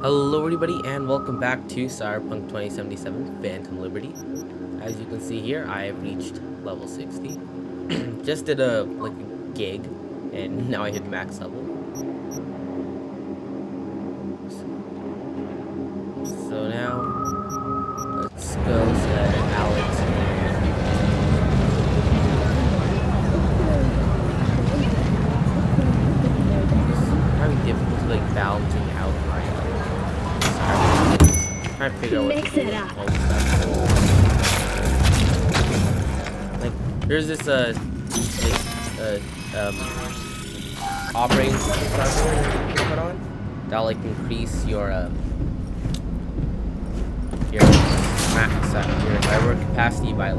Hello everybody and welcome back to Cyberpunk 2077 Phantom Liberty. As you can see here, I have reached level 60. Just did a gig and now I hit max level. So now let's go set Alex. Having difficulty balancing out my trying to figure out what to do with all this stuff. There's this operating system software you can put on that'll increase your server capacity by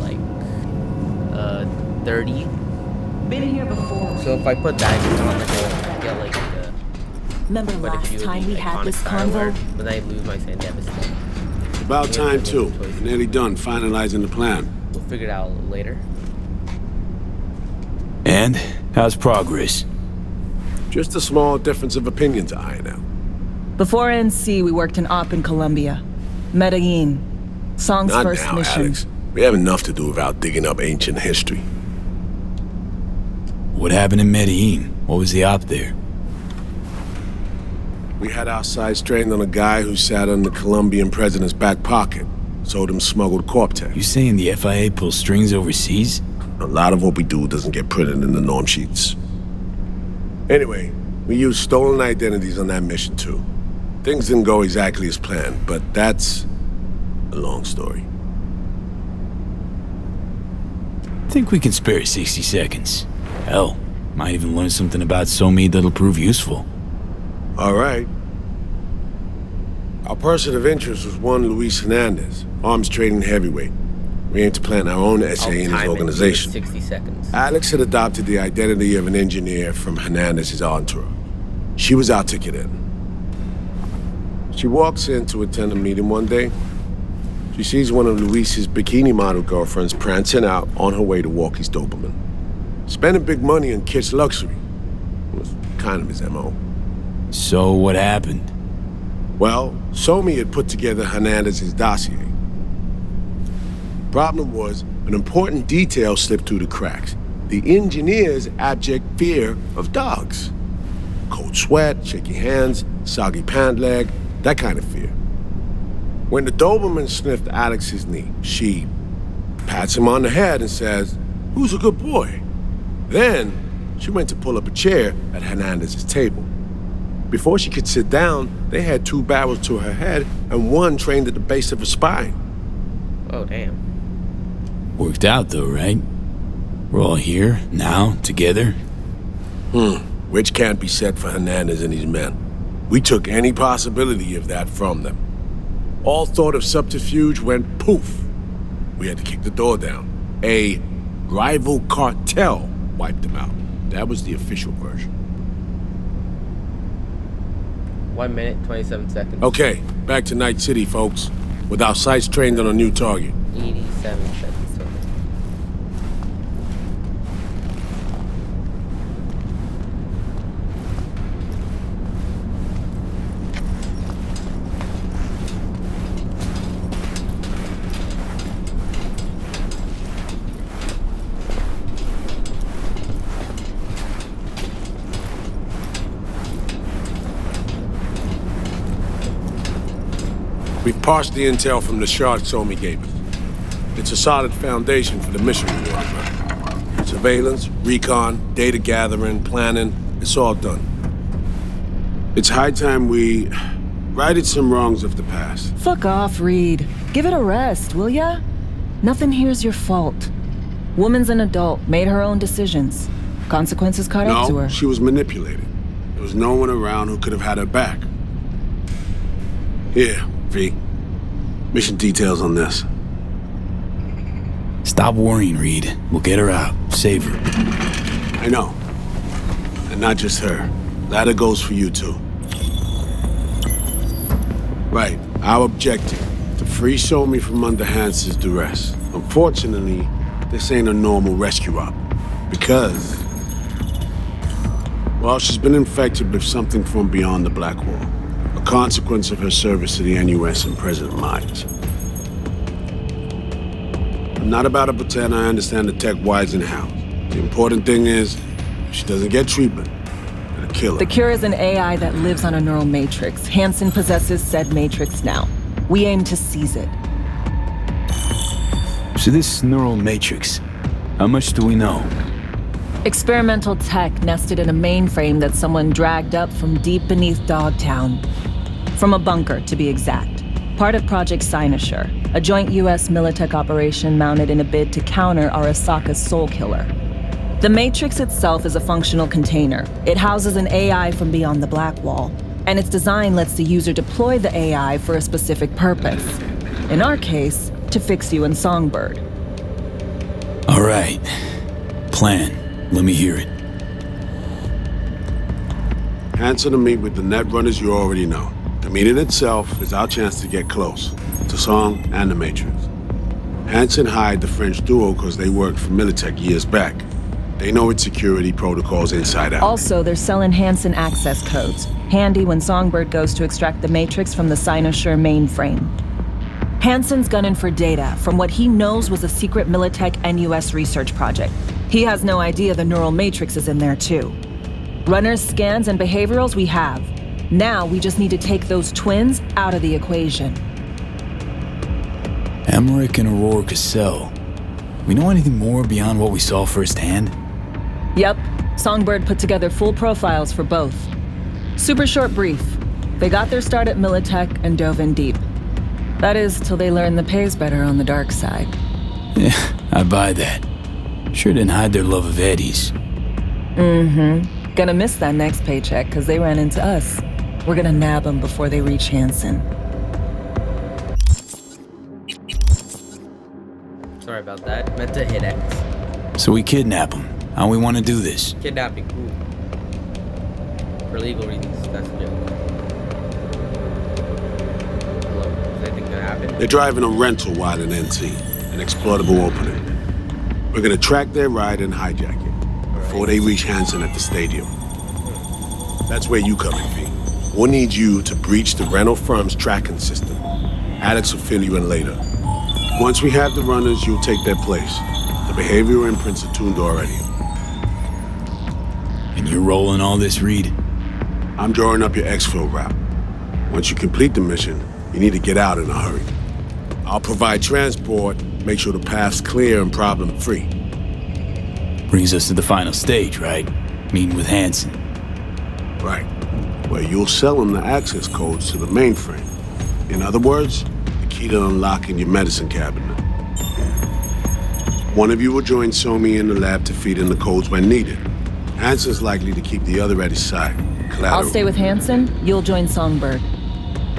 30. Been here before. So if I put that on, I get Remember last time we had this convo? But I lose my sand deficit. About time too. We're nearly done finalizing the plan. We'll figure it out later. And how's progress? Just a small difference of opinion to iron out. Before NC, we worked in Op in Colombia. Medellin. Song's Not first now, mission. Alex. We have enough to do without digging up ancient history. What happened in Medellin? What was the op there? We had our sights trained on a guy who sat on the Colombian president's back pocket. Sold him smuggled corp-tech. You saying the FIA pulls strings overseas? A lot of what we do doesn't get printed in the norm sheets. Anyway, we used stolen identities on that mission too. Things didn't go exactly as planned, but that's a long story. Think we can spare 60 seconds. Hell, might even learn something about Somi that'll prove useful. All right. Our person of interest was one Luis Hernandez, arms trading heavyweight. We aim to plant our own SA in his organization. 60 seconds. Alex had adopted the identity of an engineer from Hernandez's entourage. She was our ticket in. She walks in to attend a meeting one day. She sees one of Luis's bikini model girlfriends prancing out on her way to walk his Doberman. Spending big money on kitsch luxury was kind of his MO. So what happened? Well, Somi had put together Hernandez's dossier. Problem was, an important detail slipped through the cracks. The engineer's abject fear of dogs. Cold sweat, shaky hands, soggy pant leg, that kind of fear. When the Doberman sniffed Alex's knee, she pats him on the head and says, "Who's a good boy?" Then, she went to pull up a chair at Hernandez's table. Before she could sit down, they had two barrels to her head and one trained at the base of her spine. Oh, damn. Worked out though, right? We're all here, now, together. Which can't be said for Hernandez and his men. We took any possibility of that from them. All thought of subterfuge went poof. We had to kick the door down. A rival cartel wiped them out. That was the official version. 1 minute, 27 seconds. Okay, back to Night City, folks. With our sights trained on a new target. 87 seconds. We've parsed the intel from the shard Somi gave us. It's a solid foundation for the mission we want to run. Surveillance, recon, data gathering, planning, it's all done. It's high time we righted some wrongs of the past. Fuck off, Reed. Give it a rest, will ya? Nothing here's your fault. Woman's an adult, made her own decisions. Consequences caught up to her. No, she was manipulated. There was no one around who could have had her back. Here, V. Mission details on this. Stop worrying, Reed. We'll get her out. Save her. I know. And not just her. That goes for you too. Right. Our objective. To free Somi from under Hance's duress. Unfortunately, this ain't a normal rescue op. Because... well, she's been infected with something from beyond the Black Wall. A consequence of her service to the NUS and President Myers. I'm not about to pretend I understand the tech whys and hows. The important thing is, if she doesn't get treatment, it'll kill her. The cure is an AI that lives on a neural matrix. Hansen possesses said matrix now. We aim to seize it. So this neural matrix, how much do we know? Experimental tech nested in a mainframe that someone dragged up from deep beneath Dogtown. From a bunker, to be exact. Part of Project Cynosure, a joint US Militech operation mounted in a bid to counter Arasaka's Soul Killer. The Matrix itself is a functional container. It houses an AI from beyond the Black Wall, and its design lets the user deploy the AI for a specific purpose. In our case, to fix you and Songbird. All right. Plan. Let me hear it. Hansen to meet with the Netrunners you already know. The meeting itself is our chance to get close to Song and the Matrix. Hansen hired the French duo because they worked for Militech years back. They know its security protocols inside out. Also, they're selling Hansen access codes, handy when Songbird goes to extract the Matrix from the Cynosure mainframe. Hansen's gunning for data from what he knows was a secret Militech NUS research project. He has no idea the neural matrix is in there too. Runners, scans, and behaviorals we have. Now we just need to take those twins out of the equation. Emmerich and Aurora Cassell. We know anything more beyond what we saw firsthand? Yep, Songbird put together full profiles for both. Super short brief. They got their start at Militech and dove in deep. That is, till they learned the pay's better on the dark side. Yeah, I buy that. Sure didn't hide their love of Eddie's. Mm-hmm. Gonna miss that next paycheck because they ran into us. We're gonna nab them before they reach Hansen. Sorry about that. Meant to hit X. So we kidnap them. How we want to do this? Kidnapping. Ooh. For legal reasons. That's a joke. Hello. Is anything gonna happen? They're driving a rental while in NT, an exploitable opening. We're gonna track their ride and hijack it before they reach Hansen at the stadium. That's where you come in, V. We'll need you to breach the rental firm's tracking system. Alex will fill you in later. Once we have the runners, you'll take their place. The behavioral imprints are tuned already. And you're rolling all this, Reed? I'm drawing up your exfil route. Once you complete the mission, you need to get out in a hurry. I'll provide transport, make sure the path's clear and problem-free. Brings us to the final stage, right? Meeting with Hansen. Right. Where you'll sell them the access codes to the mainframe. In other words, the key to unlocking your medicine cabinet. One of you will join Somi in the lab to feed in the codes when needed. Hansen's likely to keep the other at his side. Collateral. I'll stay with Hansen, you'll join Songbird.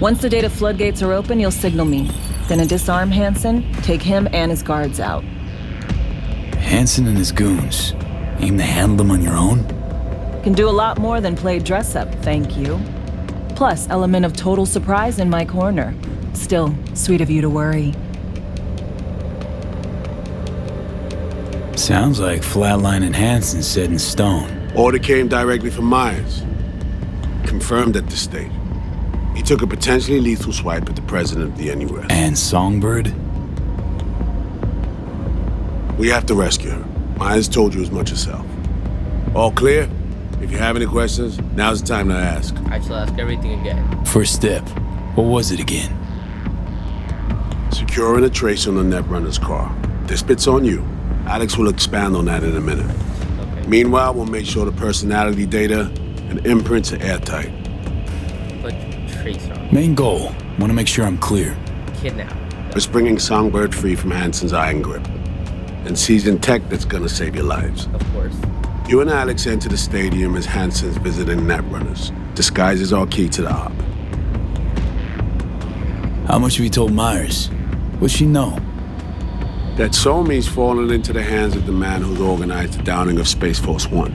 Once the data floodgates are open, you'll signal me. Gonna disarm Hansen, take him and his guards out. Hansen and his goons. Aim to handle them on your own? Can do a lot more than play dress-up, thank you. Plus, element of total surprise in my corner. Still, sweet of you to worry. Sounds like Flatline and Hansen set in stone. Order came directly from Myers. Confirmed at this stage. He took a potentially lethal swipe at the president of the NUS. And Songbird? We have to rescue her. Myers told you as much herself. All clear? If you have any questions, now's the time to ask. I shall ask everything again. First step. What was it again? Securing a trace on the Netrunner's car. This bit's on you. Alex will expand on that in a minute. Okay. Meanwhile, we'll make sure the personality data and imprints are airtight. Put trace on. Main goal. Want to make sure I'm clear. Kidnap. It's bringing Songbird free from Hansen's iron grip. And seizing tech that's gonna save your lives. Of course. You and Alex enter the stadium as Hansen's visiting Netrunners. Disguises our key to the op. How much have you told Myers? What's she know? That Somi's fallen into the hands of the man who's organized the downing of Space Force One.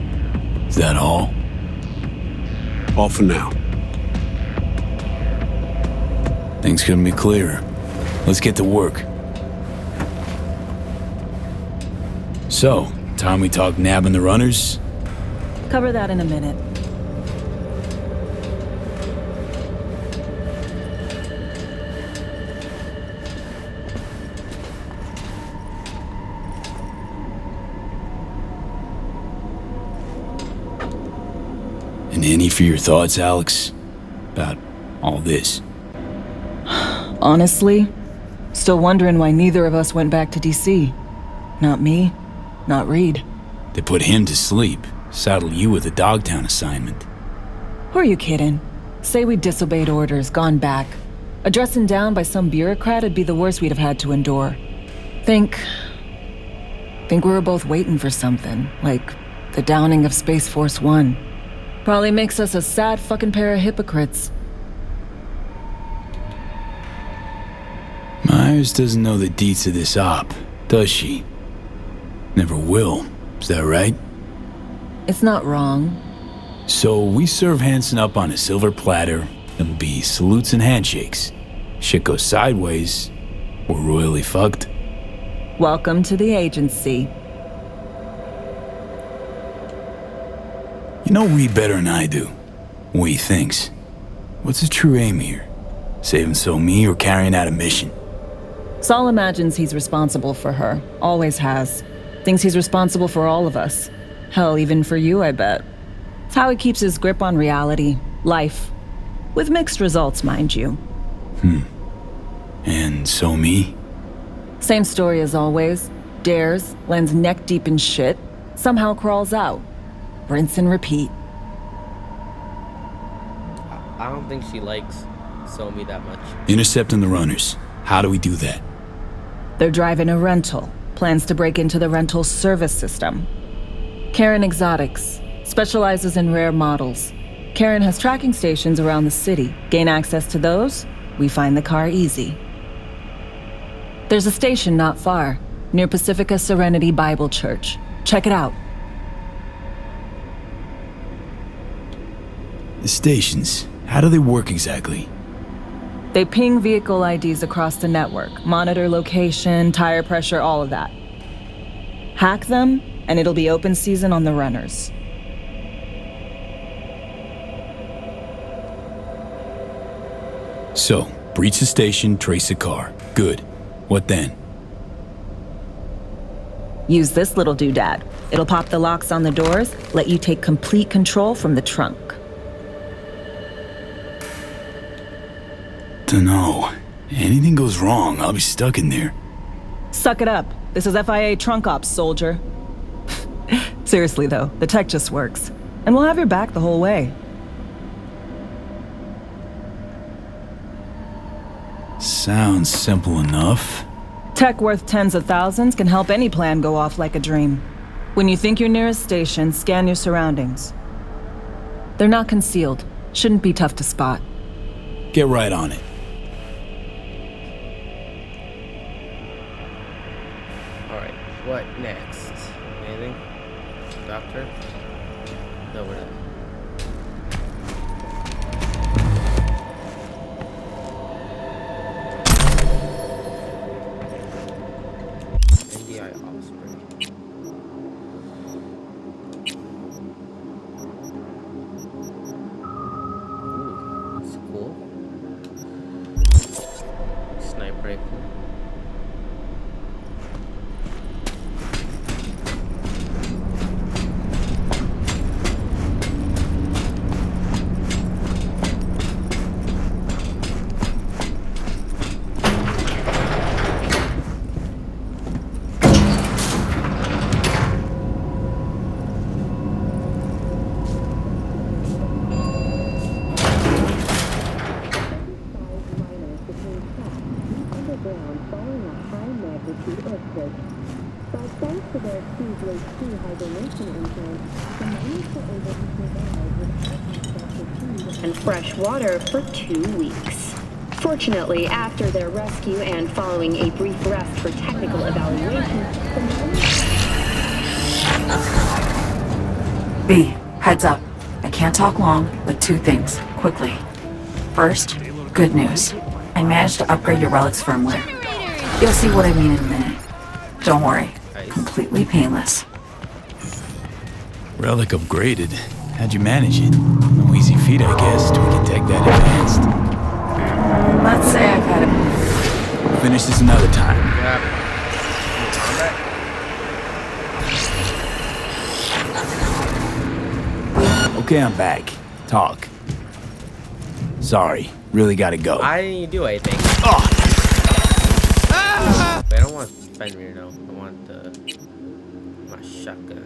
Is that all? All for now. Things couldn't be clearer. Let's get to work. So, time we talk nabbing the runners? Cover that in a minute. And any for your thoughts, Alex? About all this? Honestly, still wondering why neither of us went back to DC. Not me, not Reed. They put him to sleep, saddle you with a Dogtown assignment. Who are you kidding? Say we disobeyed orders, gone back. A dressing down by some bureaucrat would be the worst we'd have had to endure. Think we were both waiting for something, like the downing of Space Force One. Probably makes us a sad fucking pair of hypocrites. Myers doesn't know the deets of this op, does she? Never will, is that right? It's not wrong. So we serve Hansen up on a silver platter, it'll be salutes and handshakes. Shit goes sideways, we're royally fucked. Welcome to the agency. You know Reed better than I do. What he thinks. What's his true aim here? Saving so me or carrying out a mission? Saul imagines he's responsible for her. Always has. Thinks he's responsible for all of us. Hell, even for you, I bet. It's how he keeps his grip on reality, life. With mixed results, mind you. And so me? Same story as always. Dares, lands neck deep in shit, somehow crawls out. Rinse and repeat. I don't think she likes Somi that much. Intercepting the runners. How do we do that? They're driving a rental. Plans to break into the rental service system. Karen Exotics. Specializes in rare models. Karen has tracking stations around the city. Gain access to those, we find the car easy. There's a station not far, near Pacifica Serenity Bible Church. Check it out. The stations, how do they work exactly? They ping vehicle IDs across the network, monitor location, tire pressure, all of that. Hack them, and it'll be open season on the runners. So, breach the station, trace the car. Good. What then? Use this little doodad. It'll pop the locks on the doors, let you take complete control from the trunk. Dunno. Anything goes wrong, I'll be stuck in there. Suck it up. This is FIA trunk ops, soldier. Seriously though, the tech just works. And we'll have your back the whole way. Sounds simple enough. Tech worth tens of thousands can help any plan go off like a dream. When you think you're near a station, scan your surroundings. They're not concealed. Shouldn't be tough to spot. Get right on it. Alright, what next? Anything? Doctor? No, we're not. NDI offspring. Ooh, that's cool. Sniper rifle. And fresh water for 2 weeks. Fortunately, after their rescue and following a brief rest for technical evaluation, B, heads up. I can't talk long, but 2 things, quickly. First, good news. I managed to upgrade your relic's firmware. You'll see what I mean in a minute. Don't worry, completely painless. Relic upgraded. How'd you manage it? No easy feat, I guess, to a tech that advanced. Let's say I've had it. We'll finish this another time. Okay, I'm back. Talk. Sorry, really gotta go. I didn't do anything. Oh. But I don't want Fenrir, no. I want my shotgun.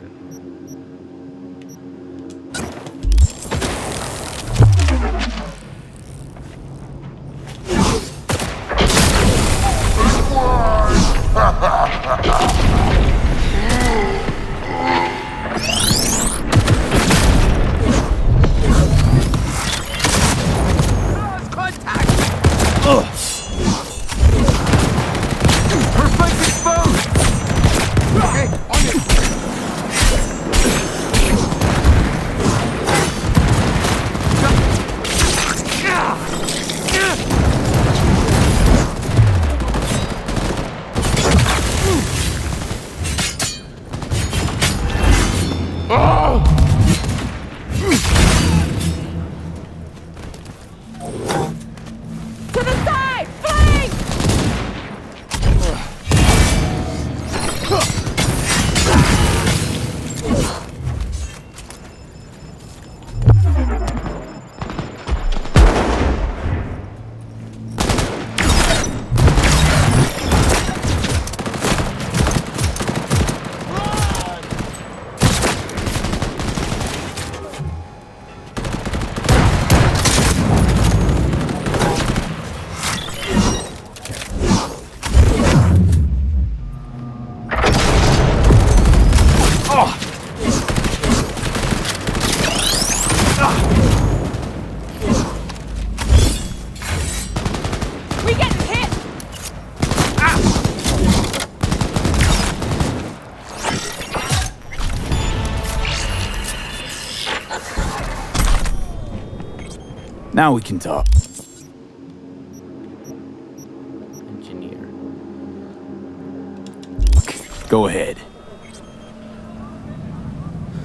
Now we can talk. Engineer. Okay, go ahead.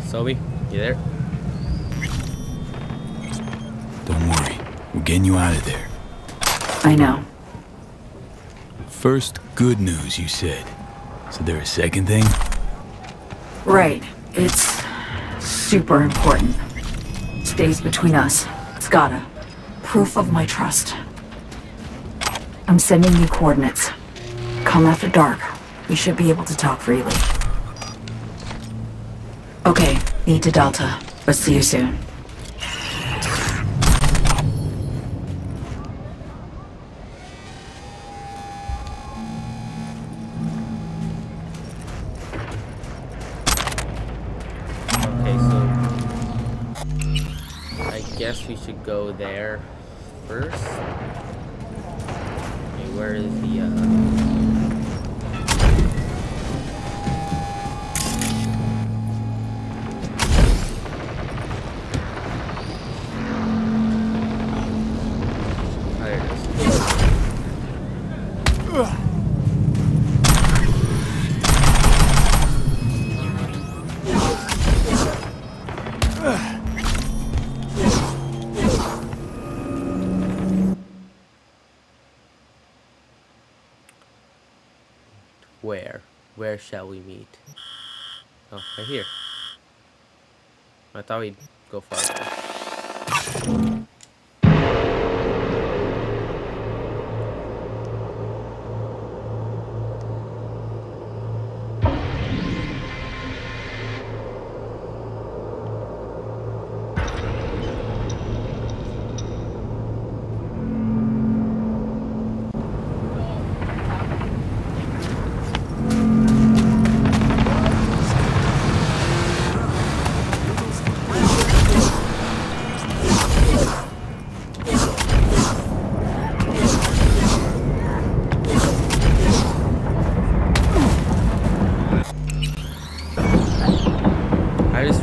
Sobi, you there? Don't worry, we're getting you out of there. I know. First, good news, you said. So there a second thing? Right. It's super important. Stays between us. It's gotta. Proof of my trust. I'm sending you coordinates. Come after dark. We should be able to talk freely. Okay, need to Delta, but see you soon. Okay, so I guess we should go there first. Okay, where is the there it is. Where shall we meet? Oh, right here. I thought we'd go farther.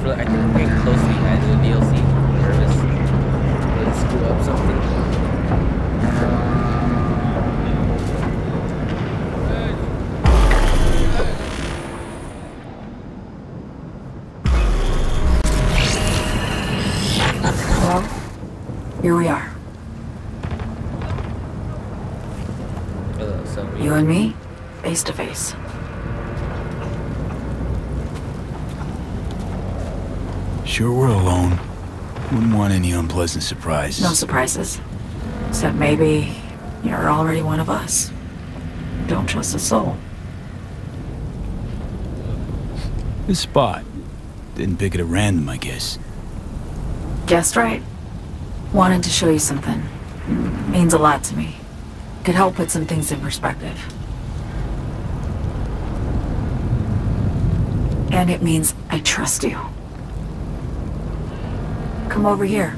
I think I'm getting close to the end of the DLC. I'm nervous. Let's screw up something. Hello? Here we are. Hello, Sophie. You and me, face to face. Sure we're alone? Wouldn't want any unpleasant surprises. No surprises. Except maybe you're already one of us. Don't trust a soul. This spot. Didn't pick it at random, I guess. Guessed right. Wanted to show you something. Means a lot to me. Could help put some things in perspective. And it means I trust you. Come over here.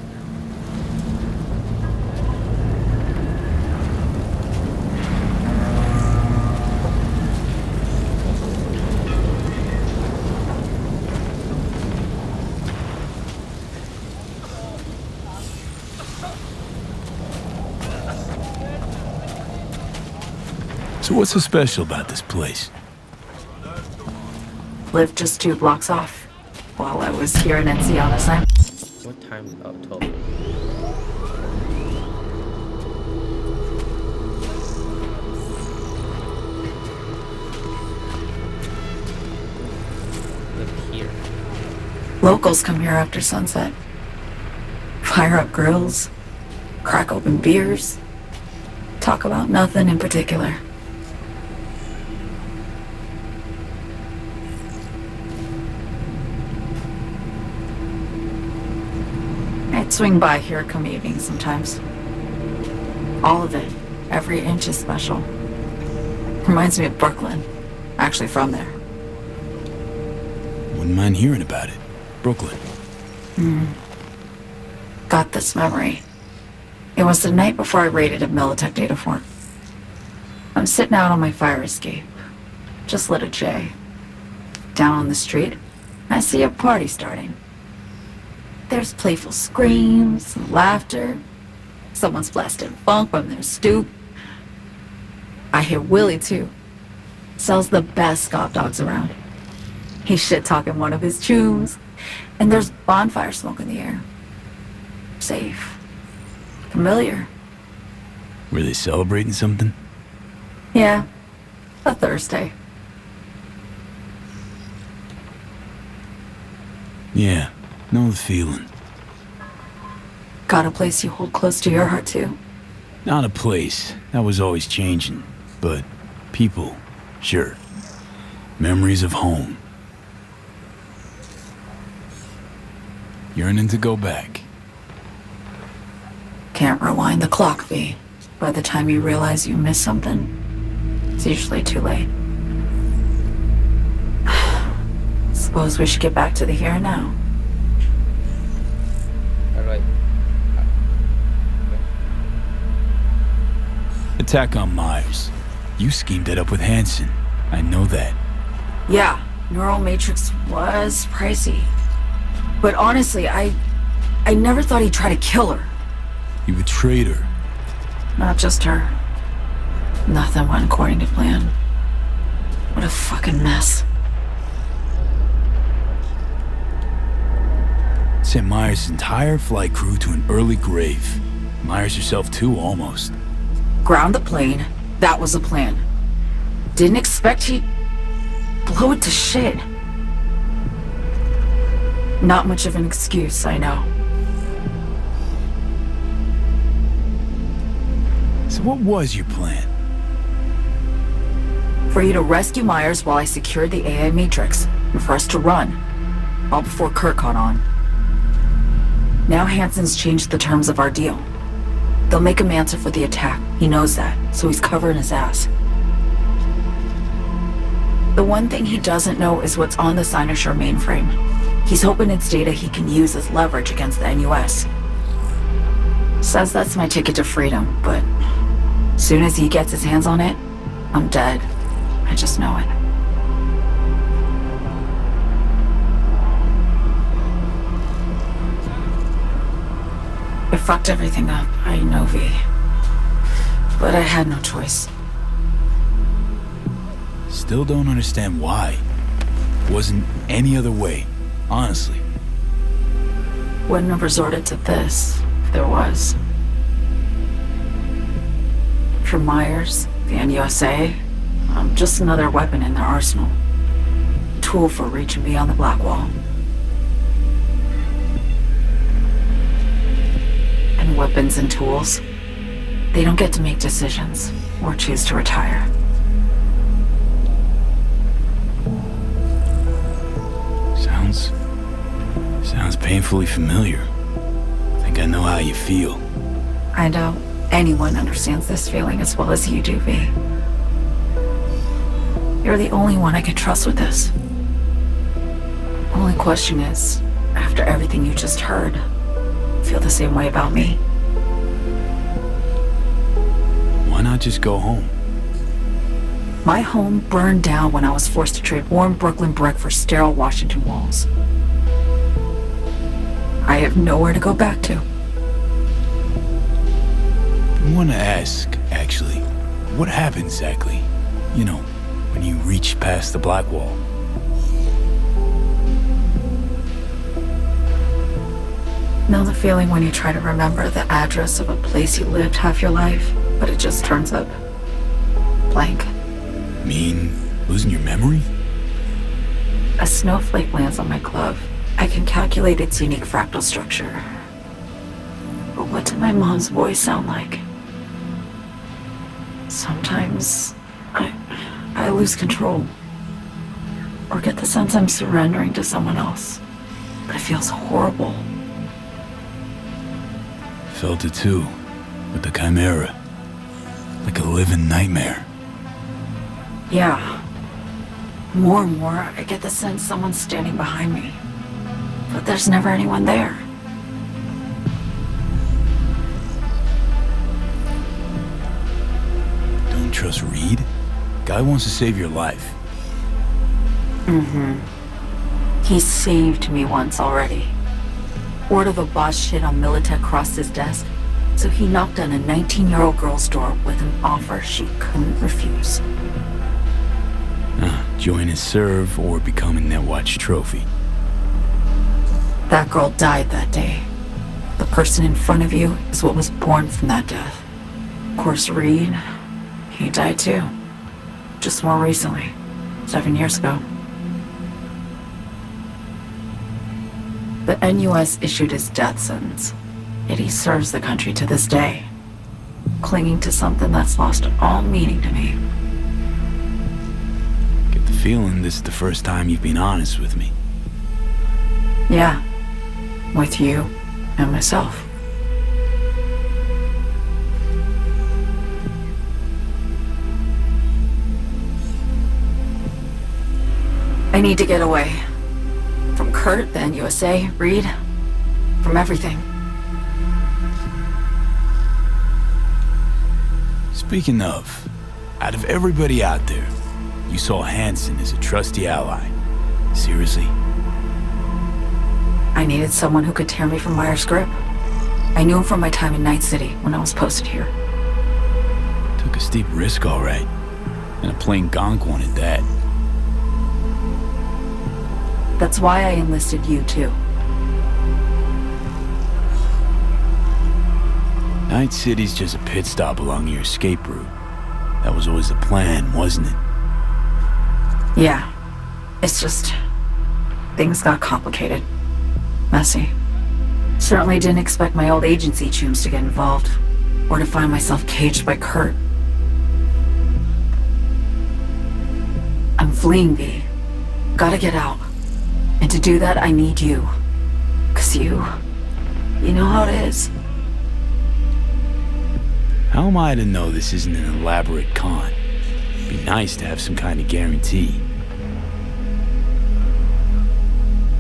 So what's so special about this place? Lived just 2 blocks off. While I was here in NC on assignment. What time? Oh, 12. Look here. Locals come here after sunset. Fire up grills. Crack open beers. Talk about nothing in particular. I'd swing by here come evening sometimes. All of it. Every inch is special. Reminds me of Brooklyn. Actually from there. Wouldn't mind hearing about it. Brooklyn. Got this memory. It was the night before I raided a Militech data fort. I'm sitting out on my fire escape. Just lit a J. Down on the street, I see a party starting. There's playful screams and laughter. Someone's blasting funk from their stoop. I hear Willie, too. Sells the best scout dogs around. He's shit-talking one of his chooms. And there's bonfire smoke in the air. Safe. Familiar. Were they celebrating something? Yeah. A Thursday. Yeah, know the feeling. Got a place you hold close to your heart, too? Not a place. That was always changing. But people, sure. Memories of home. Yearning to go back. Can't rewind the clock, V. By the time you realize you missed something, it's usually too late. Suppose we should get back to the here and now. Alright. Attack on Myers. You schemed it up with Hansen. I know that. Yeah, Neural Matrix was pricey. But honestly, I never thought he'd try to kill her. You betrayed her. Not just her. Nothing went according to plan. What a fucking mess. Sent Myers' entire flight crew to an early grave. Myers herself too, almost. Ground the plane. That was the plan. Didn't expect he'd blow it to shit. Not much of an excuse, I know. So what was your plan? For you to rescue Myers while I secured the AI Matrix, and for us to run. All before Kurt caught on. Now Hansen's changed the terms of our deal. They'll make him answer for the attack. He knows that, so he's covering his ass. The one thing he doesn't know is what's on the Cynosure mainframe. He's hoping it's data he can use as leverage against the NUS. Says that's my ticket to freedom, but soon as he gets his hands on it, I'm dead. I just know it. I fucked everything up, I know, V. But I had no choice. Still don't understand why. Wasn't any other way, honestly. Wouldn't have resorted to this if there was. For Myers, the NUSA, I'm just another weapon in their arsenal. Tool for reaching beyond the black wall. weapons and tools. They don't get to make decisions or choose to retire. Sounds painfully familiar. I think I know how you feel. I doubt anyone understands this feeling as well as you do, V. You're the only one I could trust with this. Only question is, after everything you just heard, feel the same way about me? Why not just go home? My home burned down when I was forced to trade warm Brooklyn brick for sterile Washington walls. I have nowhere to go back to. I want to ask, actually, what happened exactly? You know, when you reached past the black wall. Know the feeling when you try to remember the address of a place you lived half your life, but it just turns up blank? Mean losing your memory? A snowflake lands on my glove. I can calculate its unique fractal structure. But what did my mom's voice sound like? Sometimes I lose control. Or get the sense I'm surrendering to someone else. But it feels horrible. Felt it too, with the Chimera. Like a living nightmare. Yeah. More and more, I get the sense someone's standing behind me. But there's never anyone there. Don't trust Reed? Guy wants to save your life. He saved me once already. Word of a boss shit on Militech crossed his desk, so he knocked on a 19-year-old girl's door with an offer she couldn't refuse. Join his serve or become a Netwatch trophy. That girl died that day. The person in front of you is what was born from that death. Of course, Reed, he died too. Just more recently, 7 years ago. The NUS issued his death sentence, yet he serves the country to this day, clinging to something that's lost all meaning to me. Get the feeling this is the first time you've been honest with me. Yeah, with you and myself. I need to get away. From Kurt, the NUSA, Reed, from everything. Speaking of, out of everybody out there, you saw Hansen as a trusty ally. Seriously? I needed someone who could tear me from Myers' grip. I knew him from my time in Night City when I was posted here. Took a steep risk, all right. And a plain gonk wanted that. That's why I enlisted you, too. Night City's just a pit stop along your escape route. That was always the plan, wasn't it? Yeah. It's just... things got complicated. Messy. Certainly didn't expect my old agency chooms to get involved. Or to find myself caged by Kurt. I'm fleeing, V. Gotta get out. And to do that, I need you. 'Cause you know how it is. How am I to know this isn't an elaborate con? Be nice to have some kind of guarantee.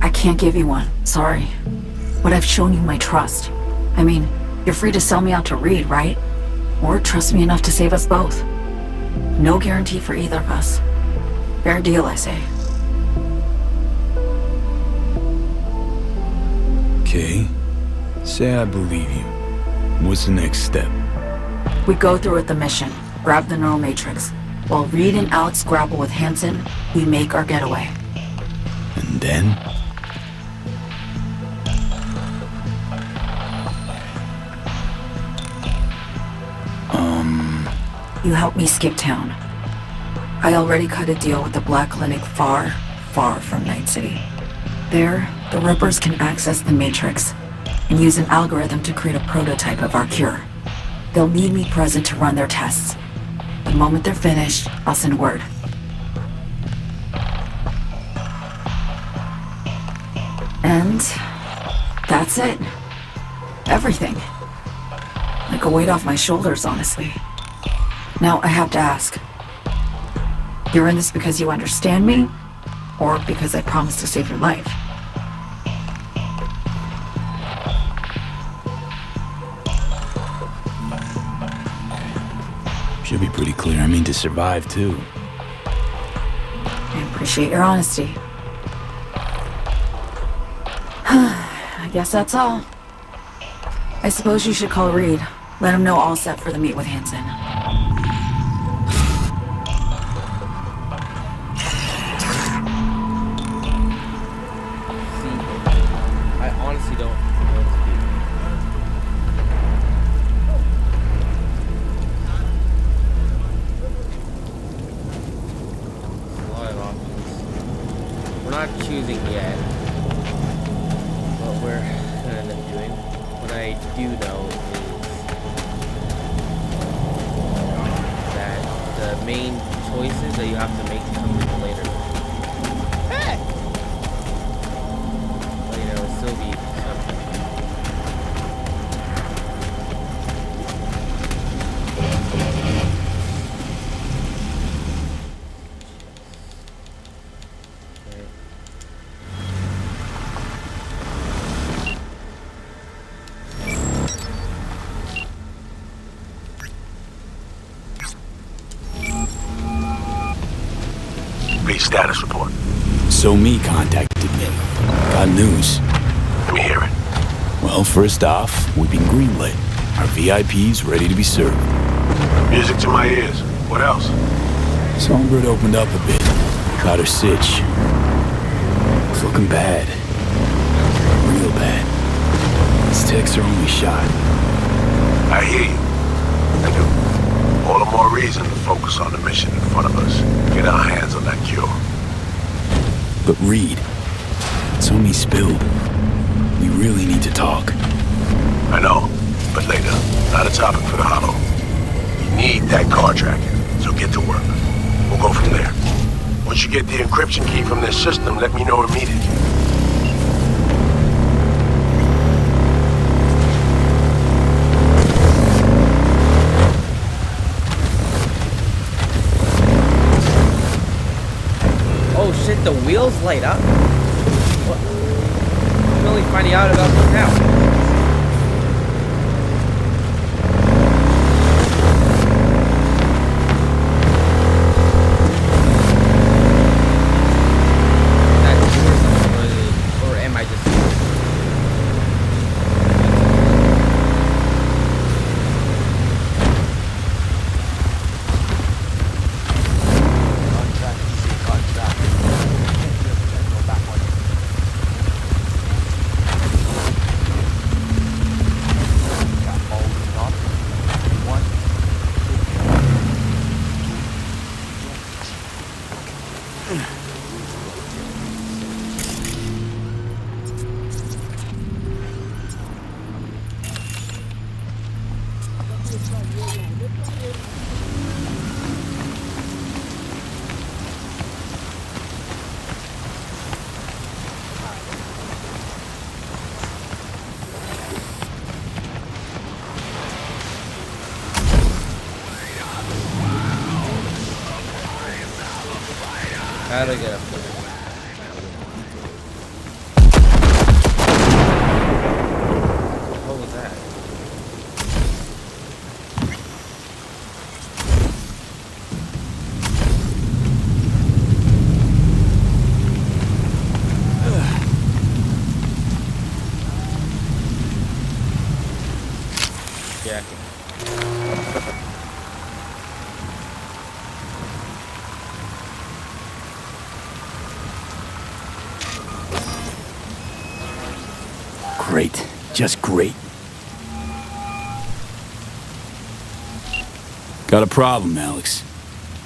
I can't give you one, sorry. But I've shown you my trust. I mean, you're free to sell me out to Reed, right? Or trust me enough to save us both. No guarantee for either of us. Fair deal, I say. Okay. Say I believe you. What's the next step? We go through with the mission, grab the neural matrix. While Reed and Alex grapple with Hansen, we make our getaway. And then? You help me skip town. I already cut a deal with the Black Clinic far, far from Night City. There, the Rippers can access the Matrix, and use an algorithm to create a prototype of our cure. They'll need me present to run their tests. The moment they're finished, I'll send word. And that's it. Everything. Like a weight off my shoulders, honestly. Now I have to ask. You're in this because you understand me? Or because I promised to save your life? Should be pretty clear. I mean to survive, too. I appreciate your honesty. I guess that's all. I suppose you should call Reed. Let him know all set for the meet with Hanson. See, I honestly don't know what to do. There's a lot of options. We're not choosing yet what we're gonna end up doing. What I do know is that the main choices that you have to make come later. But you know, it'll still be something. Okay. Read status report. So me contacted me. Got news. Let me hear it. Well, first off, we've been greenlit. Our VIP's ready to be served. Music to my ears. What else? Songbird opened up a bit. Caught her sitch. It's looking bad. Real bad. These techs are only shot. I hear you. I do. All the more reason to focus on the mission in front of us. Get our hands on that cure. But Reed, it's on me spilled. We really need to talk. I know, but later. Not a topic for the Hollow. You need that car tracking, so get to work. We'll go from there. Once you get the encryption key from this system, let me know immediately. Oh shit, the wheels light up? What? I'm only finding out about this now. Or am I just... How do I get up there? What was that? Jacket. Great. Just great. Got a problem, Alex.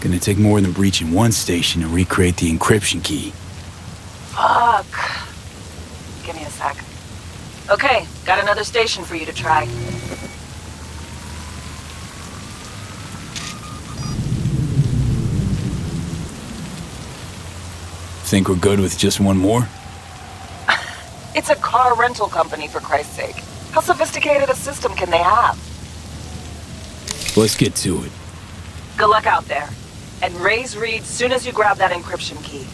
Gonna take more than breaching one station to recreate the encryption key. Fuck. Give me a sec. Okay, Got another station for you to try. Think we're good with just one more? It's a car rental company, for Christ's sake. How sophisticated a system can they have? Let's get to it. Good luck out there. And raise Reed soon as you grab that encryption key.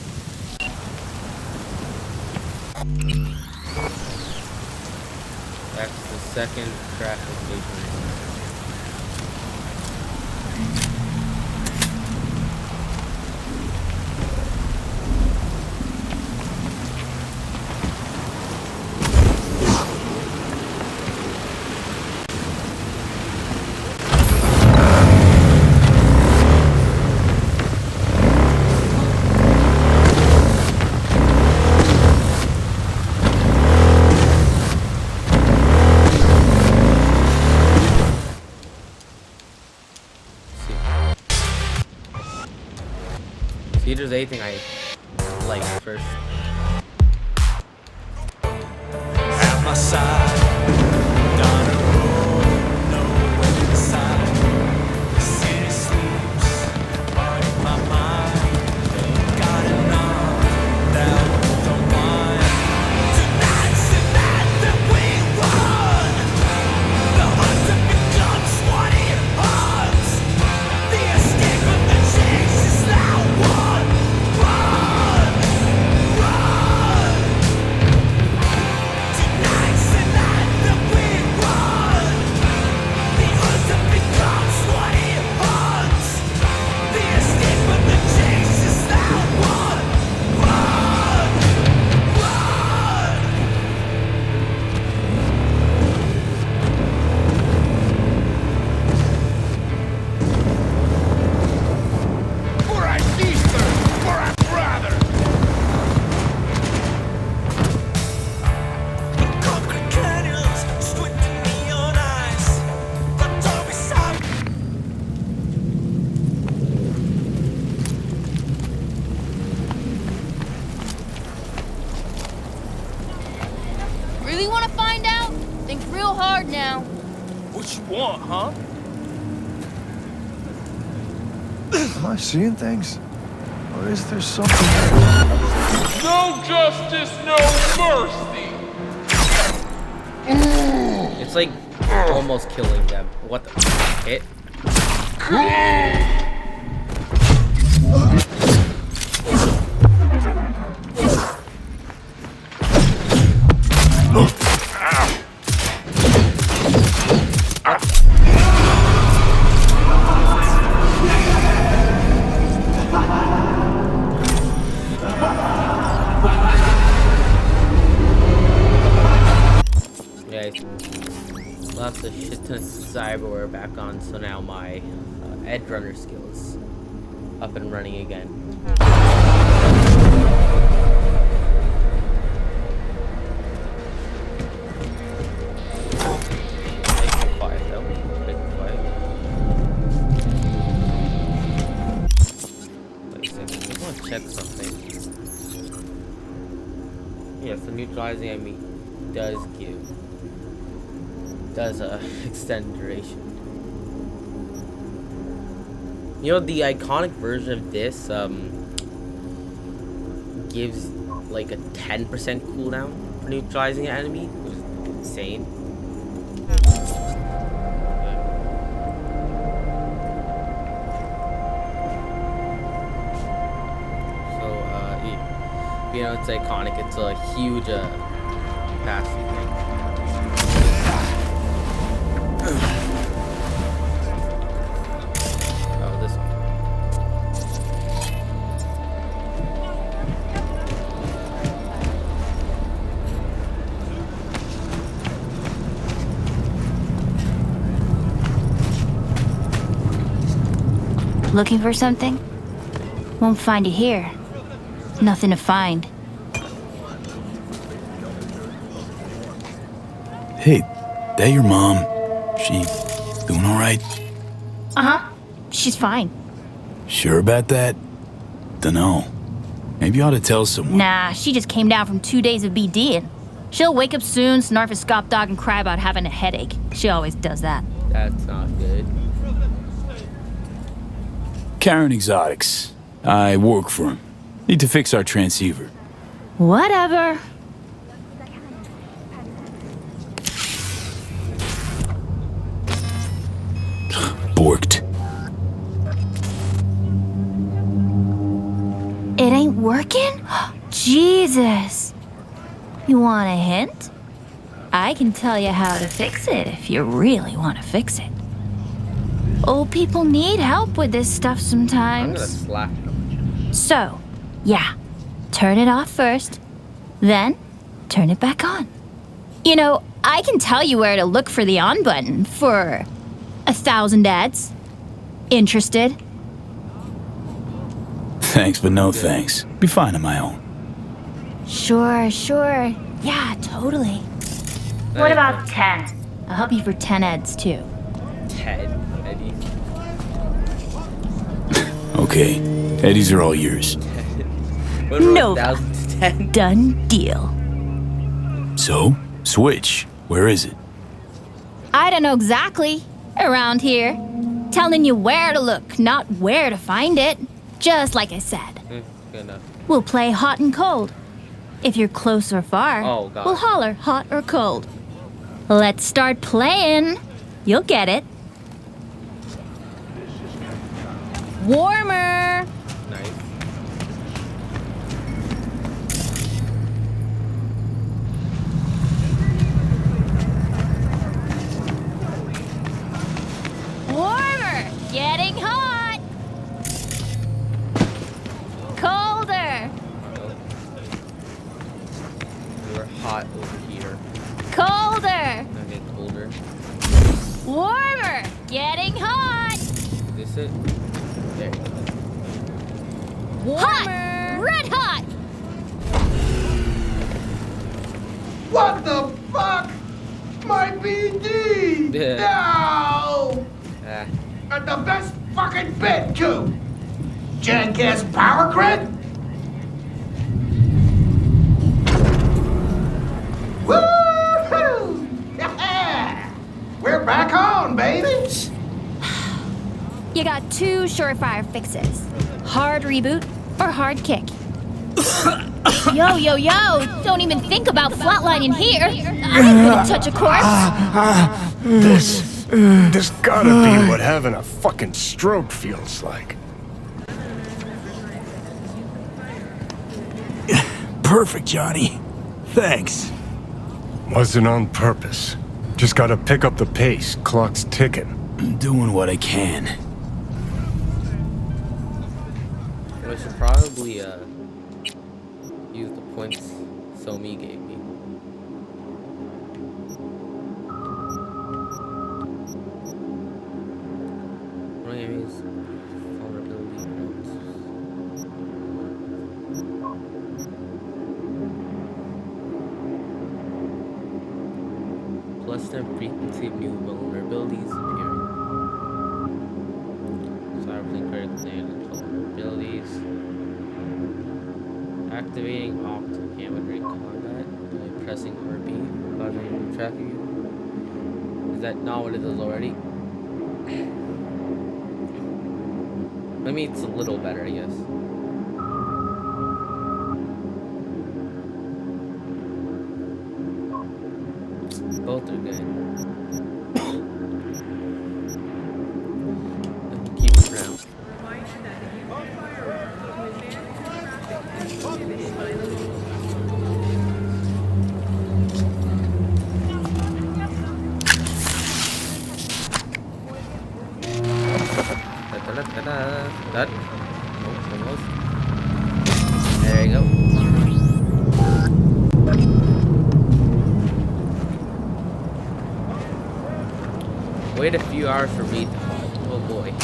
That's the second traffic station. See if there's anything I like first. At my side, down a road, nowhere inside. The city sleeps, but in my mind, got enough that don't mind. Tonight's the night that we run. The hunter becomes what he hunts. The escape of the chase is now won. Run, run. Tonight's the night that we run. The hunter becomes what he hunts. The escape of the chase is now won. Run, run. For our sister, for our brother. Concrete canyons, squinting neon eyes. The door beside. Really want to find out? Think real hard now. What you want, huh? Am I seeing things? Or is there something? No justice, no mercy. It's like almost killing them. What the hit? Guys, lots of shit ton of cyberware back on, so now my edge runner skills up and running again. Nice and quiet though. Nice and quiet. Wait a second, I want to check something. Yeah, so neutralizing enemy does extend duration. You know, the iconic version of this gives like a 10% cooldown for neutralizing an enemy, which is insane. So you know, it's iconic. It's a huge passive thing. Oh, this one. Looking for something? Won't find it here. Nothing to find. Hey, that your mom? She doing all right? Uh-huh. She's fine. Sure about that? Dunno. Maybe you ought to tell someone. Nah, she just came down from 2 days of BDing. She'll wake up soon, snarf a scop dog, and cry about having a headache. She always does that. That's not good. Karen Exotics. I work for him. Need to fix our transceiver. Whatever. Borked. It ain't working? Jesus. You want a hint? I can tell you how to fix it if you really want to fix it. Old people need help with this stuff I'm gonna sometimes. slap them. So, yeah, turn it off first, then turn it back on. You know, I can tell you where to look for the on button for 1,000 ads. Interested? Thanks, but no thanks. Be fine on my own. Sure. Yeah, totally. What about 10? I'll help you for 10 ads too. 10 Eddie. Okay. Eddies are all yours. What about Nova. 1,010? Done deal. So, switch. Where is it? I don't know exactly. Around here. Telling you where to look, not where to find it. Just like I said. Good enough. We'll play hot and cold. If you're close or far, Oh, God. we'll holler hot or cold. Let's start playing. You'll get it. Warmer. Nice. Warmer. Getting hot. Colder. We're hot over here. Colder. Now get colder. Warmer. Getting hot. Is this it? There you go. Warmer. Hot. Red hot. What the fuck? My BD! Yeah. No! Ah. And the best fucking bit, too! Jackass power grid? Woo-hoo! Yeah! We're back on, baby! You got two surefire fixes. Hard reboot or hard kick. Yo! Don't even think about flatlining here. I ain't gonna touch a corpse. This gotta be what having a fucking stroke feels like. Perfect, Johnny. Thanks. Wasn't on purpose. Just gotta pick up the pace. Clock's ticking. I'm doing what I can. I should probably use the points Somi gave me. Running enemies, vulnerability points. Plus 10 frequency of new vulnerabilities appearing. Cyberpunk critical and vulnerabilities. Activating opt hammer during combat by pressing RB, causing to track you. Is that not what it does already? I mean, it's a little better, I guess. Both are good. Keep it around. That. Oh, almost. There you go. Wait a few hours for me to fall. Oh boy.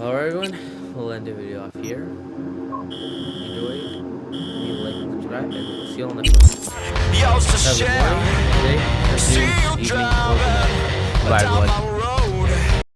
Alright everyone, we'll end the video off here. Enjoy. Leave a like and subscribe, and we'll see you on the next one. Have a good morning, day, afternoon, evening, or good night. Bye, everyone.